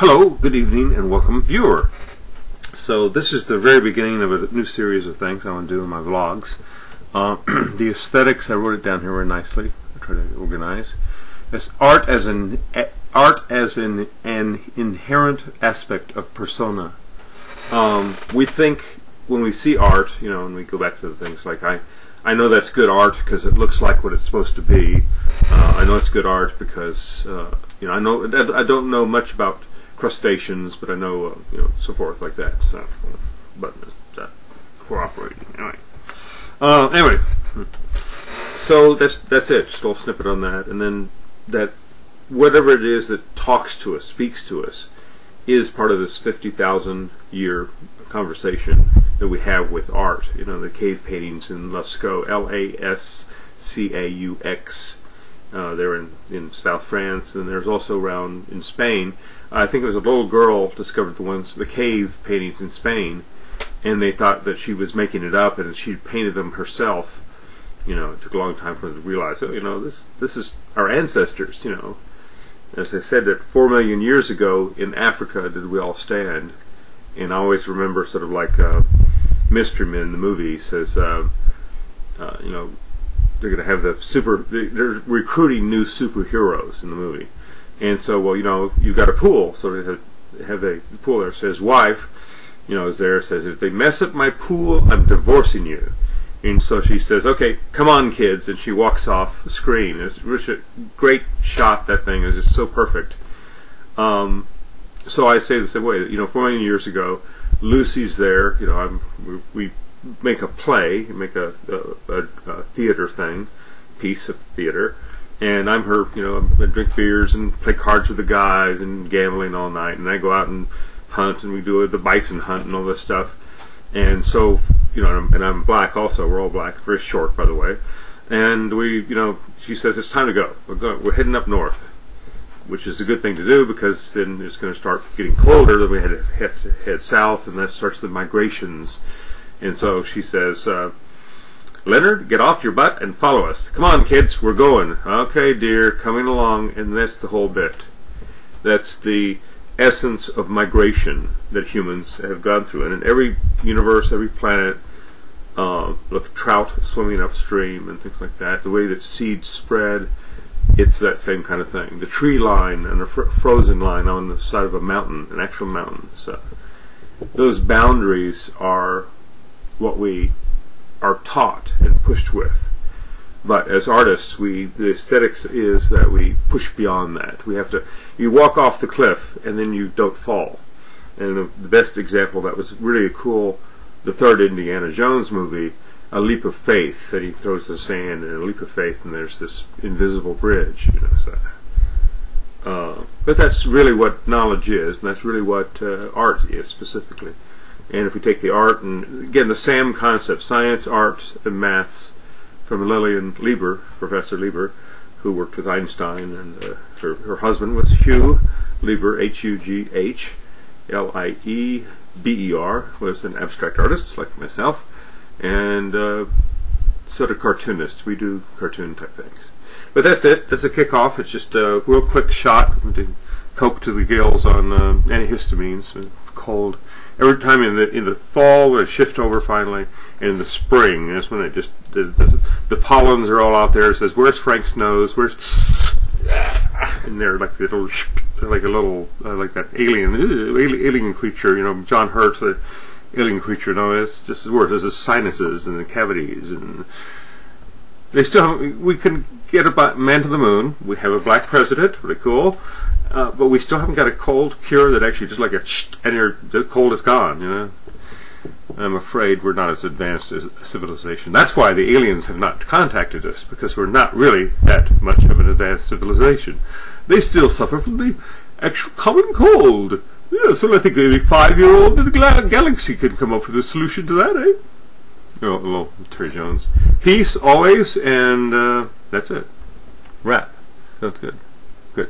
Hello, good evening, and welcome, viewer. So this is the very beginning of a new series of things I want to do in my vlogs. The aesthetics, I wrote it down here very nicely. I try to organize. It's art as an inherent aspect of persona. We think when we see art, and we go back to the things like I know that's good art because it looks like what it's supposed to be. I know it's good art because I don't know much about crustaceans, but I know so forth like that. So, button is cooperating. Anyway, so that's it. Just a little snippet on that, and then that whatever it is that talks to us, speaks to us, is part of this 50,000 year conversation that we have with art. The cave paintings in Lascaux, Lascaux. They're in South France, and there's also around in Spain. I think it was a little girl discovered the cave paintings in Spain, and they thought that she was making it up, and she painted them herself. It took a long time for them to realize, this is our ancestors. As I said, that 4 million years ago in Africa did we all stand. And I always remember sort of like Mystery Men, the movie, says, they're going to have they're recruiting new superheroes in the movie. And so, well, you've got a pool, so they have a pool there. So his wife, is there, says, if they mess up my pool, I'm divorcing you. And so she says, okay, come on, kids, and she walks off the screen. It's a great shot, that thing is just so perfect. So I say the same way, 4 million years ago, Lucy's there, we make a play, make a theater thing, piece of theater, and I'm her, I drink beers and play cards with the guys and gambling all night, and I go out and hunt, and we do the bison hunt and all this stuff, and so, and I'm black also, we're all black, very short, by the way, and we, she says, it's time to go, we're heading up north, which is a good thing to do because then it's going to start getting colder, then we have to head south, and that starts the migrations. And so she says, Leonard, get off your butt and follow us. Come on, kids, we're going. Okay, dear, coming along, and that's the whole bit. That's the essence of migration that humans have gone through. And in every universe, every planet, look, trout swimming upstream and things like that, the way that seeds spread, it's that same kind of thing. The tree line and the frozen line on the side of a mountain, an actual mountain. So those boundaries are what we are taught and pushed with. But as artists, the aesthetics is that we push beyond that. We have to, you walk off the cliff and then you don't fall. And the best example that was really the third Indiana Jones movie, a leap of faith, that he throws the sand in a leap of faith, and there's this invisible bridge. But that's really what knowledge is, and that's really what art is specifically. And if we take the art, and again the SAM concept, science, art, and maths, from Lilian Lieber, Professor Lieber, who worked with Einstein, and her husband was Hugh Lieber, H-U-G-H-L-I-E-B-E-R, was an abstract artist like myself, and sort of cartoonists. We do cartoon type things. But that's it. That's a kickoff. It's just a real quick shot. We did coke to the gills on antihistamines. Cold. Every time in the fall, we shift over finally, and in the spring, that's when it just the pollens are all out there. It says, "Where's Frank's nose? Where's?" And they're like like that alien creature. John Hurt, the alien creature. No, it's just as worse. There's the sinuses and the cavities, and they still haven't. We can get a man to the moon. We have a black president, really cool. But we still haven't got a cold cure that actually just like and the cold is gone. I'm afraid we're not as advanced as a civilization. That's why the aliens have not contacted us, because we're not really that much of an advanced civilization. They still suffer from the actual common cold. Yes, well, I think maybe 5-year-old in the galaxy can come up with a solution to that, eh? Hello, Terry Jones. Peace always, and that's it. Wrap. Sounds good. Good.